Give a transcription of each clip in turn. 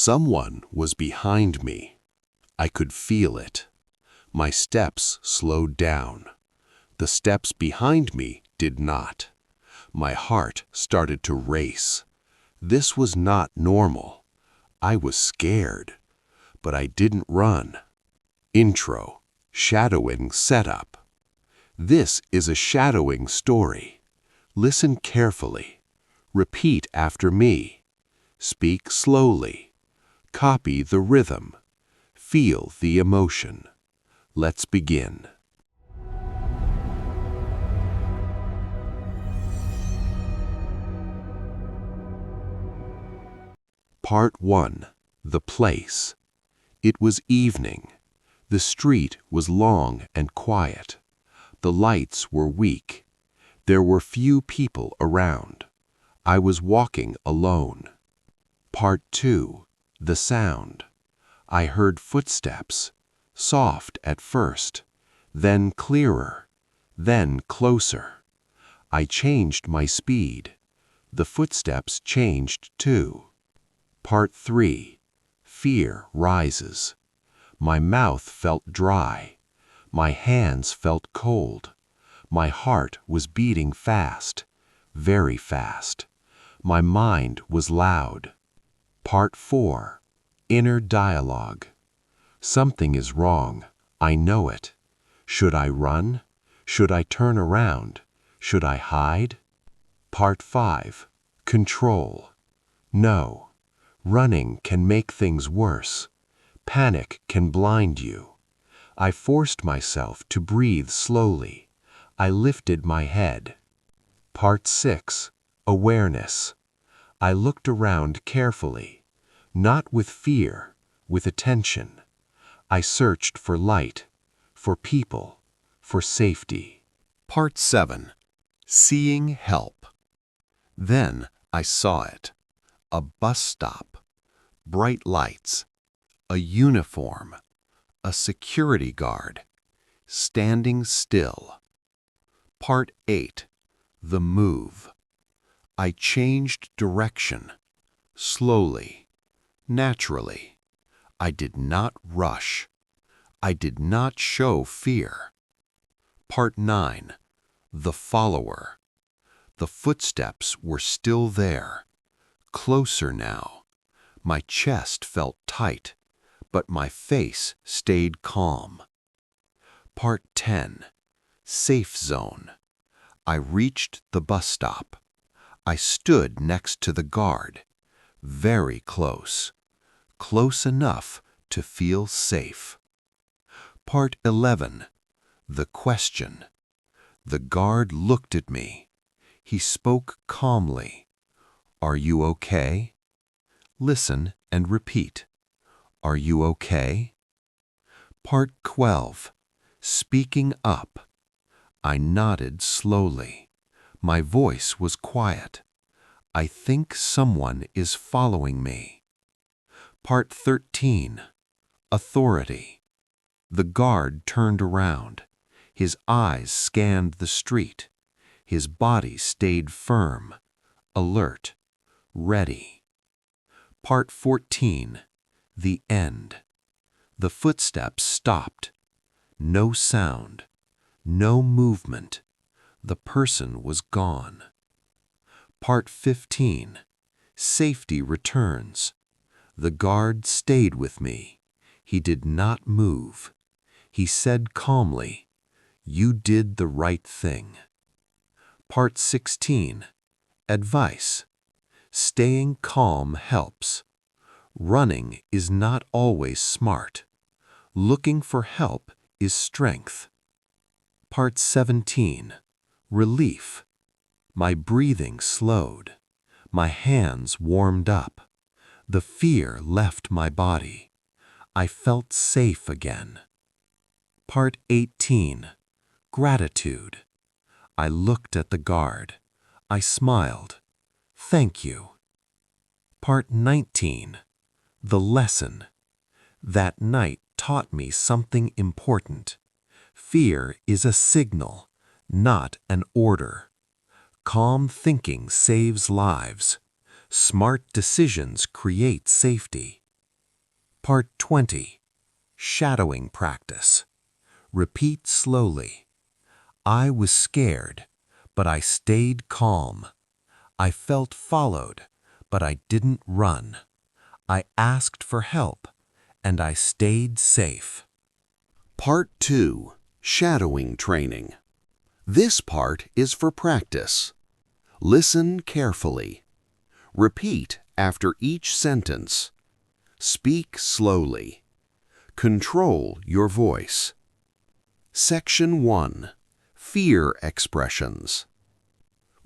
Someone was behind me. I could feel it. My steps slowed down. The steps behind me did not. My heart started to race. This was not normal. I was scared, but I didn't run. Intro, shadowing setup. This is a shadowing story. Listen carefully. Repeat after me. Speak slowly. Copy the rhythm. Feel the emotion. Let's begin. Part 1. The place. It was evening. The street was long and quiet. The lights were weak. There were few people around. I was walking alone. Part 2. The sound. I heard footsteps, soft at first, then clearer, then closer. I changed my speed. The footsteps changed too. Part 3. Fear rises. My mouth felt dry. My hands felt cold. My heart was beating fast, very fast. My mind was loud. Part 4. Inner dialogue. Something is wrong. I know it. Should I run? Should I turn around? Should I hide? Part 5. Control. No. Running can make things worse. Panic can blind you. I forced myself to breathe slowly. I lifted my head. Part 6. Awareness. I looked around carefully, not with fear, with attention. I searched for light, for people, for safety. Part 7. Seeing help. Then I saw it. A bus stop, bright lights, a uniform, a security guard, standing still. Part 8. The move. I changed direction, slowly, naturally. I did not rush. I did not show fear. Part 9. The follower. The footsteps were still there. Closer now. My chest felt tight, but my face stayed calm. Part 10. Safe zone. I reached the bus stop. I stood next to the guard, very close, close enough to feel safe. Part 11. The question. The guard looked at me. He spoke calmly. Are you okay? Listen and repeat. Are you okay? Part 12. Speaking up. I nodded slowly. My voice was quiet. I think someone is following me. Part 13. Authority. The guard turned around. His eyes scanned the street. His body stayed firm, alert, ready. Part 14. The end. The footsteps stopped. No sound, no movement. The person was gone. Part 15. Safety returns. The guard stayed with me. He did not move. He said calmly, "You did the right thing." Part 16. Advice. Staying calm helps. Running is not always smart. Looking for help is strength. Part 17. Relief. My breathing slowed. My hands warmed up. The fear left my body. I felt safe again. Part 18. Gratitude. I looked at the guard. I smiled. Thank you. Part 19. The lesson. That night taught me something important. Fear is a signal, not an order. Calm thinking saves lives. Smart decisions create safety. Part 20. Shadowing practice. Repeat slowly. I was scared, but I stayed calm. I felt followed, but I didn't run. I asked for help, and I stayed safe. Part 2. Shadowing training. This part is for practice. Listen carefully. Repeat after each sentence. Speak slowly. Control your voice. Section 1. Fear expressions.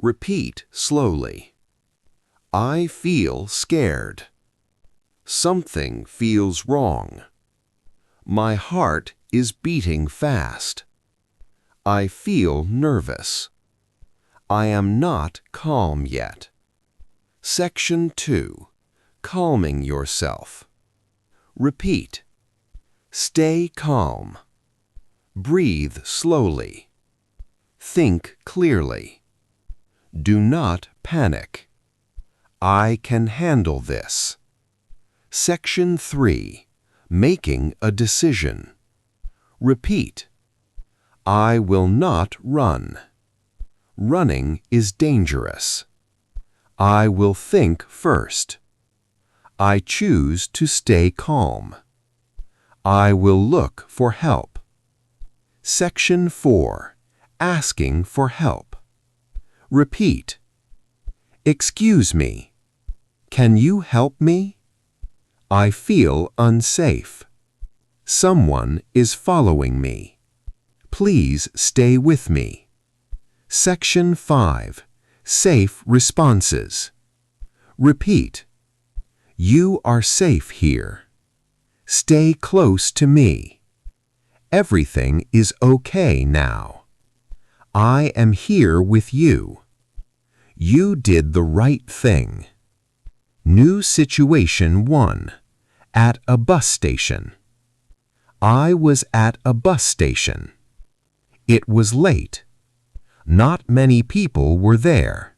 Repeat slowly. I feel scared. Something feels wrong. My heart is beating fast. I feel nervous. I am not calm yet. Section 2. Calming yourself. Repeat. Stay calm. Breathe slowly. Think clearly. Do not panic. I can handle this. Section 3. Making a decision. Repeat. I will not run. Running is dangerous. I will think first. I choose to stay calm. I will look for help. Section 4. Asking for help. Repeat. Excuse me. Can you help me? I feel unsafe. Someone is following me. Please stay with me. Section 5. Safe responses. Repeat. You are safe here. Stay close to me. Everything is okay now. I am here with you. You did the right thing. New situation 1. At a bus station. I was at a bus station. It was late. Not many people were there.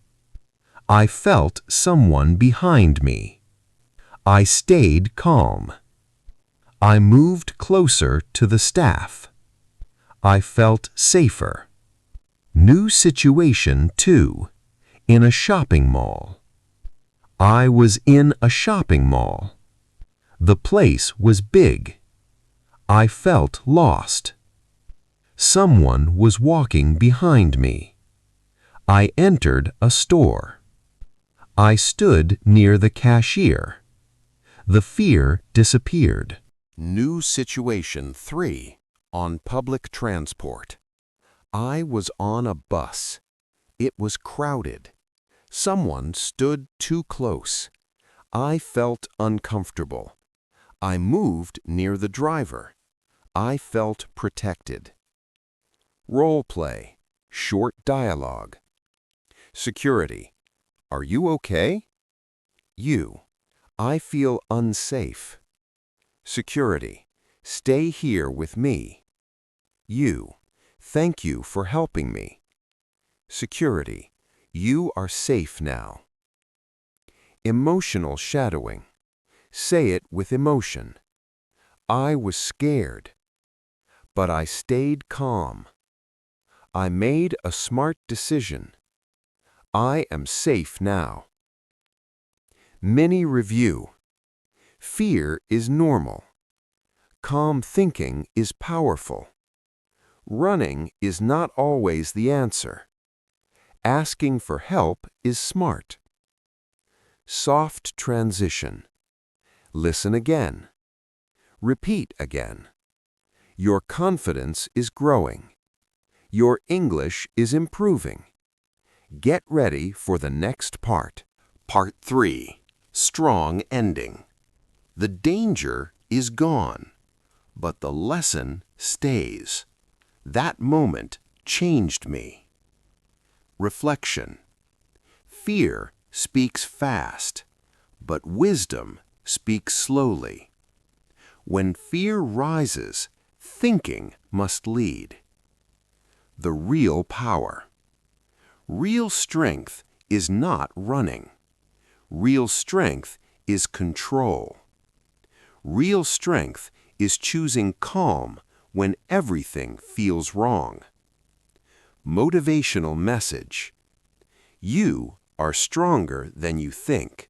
I felt someone behind me. I stayed calm. I moved closer to the staff. I felt safer. New situation 2. In a shopping mall. I was in a shopping mall. The place was big. I felt lost. Someone was walking behind me. I entered a store. I stood near the cashier. The fear disappeared. New situation 3. On public transport. I was on a bus. It was crowded. Someone stood too close. I felt uncomfortable. I moved near the driver. I felt protected. Role play. Short dialogue. Security. Are you okay? You. I feel unsafe. Security. Stay here with me. You. Thank you for helping me. Security. You are safe now. Emotional shadowing. Say it with emotion. I was scared, but I stayed calm. I made a smart decision. I am safe now. Mini review. Fear is normal. Calm thinking is powerful. Running is not always the answer. Asking for help is smart. Soft transition. Listen again. Repeat again. Your confidence is growing. Your English is improving. Get ready for the next part. Part 3. Strong ending. The danger is gone, but the lesson stays. That moment changed me. Reflection. Fear speaks fast, but wisdom speaks slowly. When fear rises, thinking must lead. The real power. Real strength is not running. Real strength is control. Real strength is choosing calm when everything feels wrong. Motivational message. You are stronger than you think.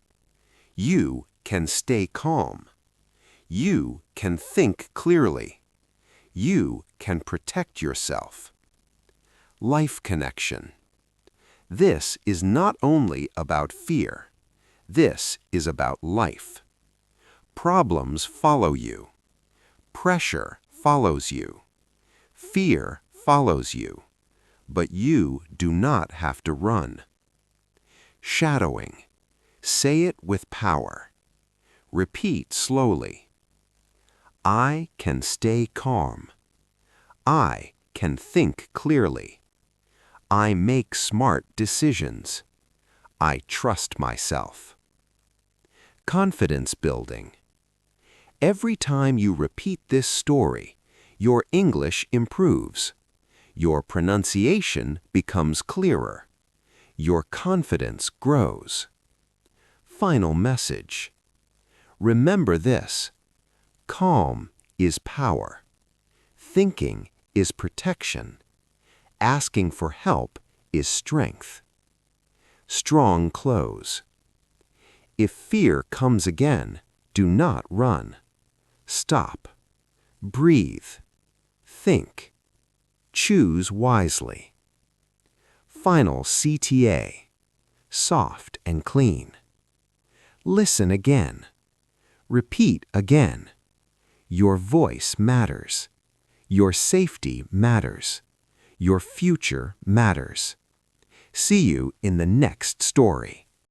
You can stay calm. You can think clearly. You can protect yourself. Life connection. This is not only about fear. This is about life. Problems follow you. Pressure follows you. Fear follows you. But you do not have to run. Shadowing. Say it with power. Repeat slowly. I can stay calm. I can think clearly. I make smart decisions. I trust myself. Confidence building. Every time you repeat this story, your English improves. Your pronunciation becomes clearer. Your confidence grows. Final message. Remember this. Calm is power. Thinking is protection. Asking for help is strength. Strong close. If fear comes again, do not run. Stop. Breathe. Think. Choose wisely. Final CTA. Soft and clean. Listen again. Repeat again. Your voice matters. Your safety matters. Your future matters. See you in the next story.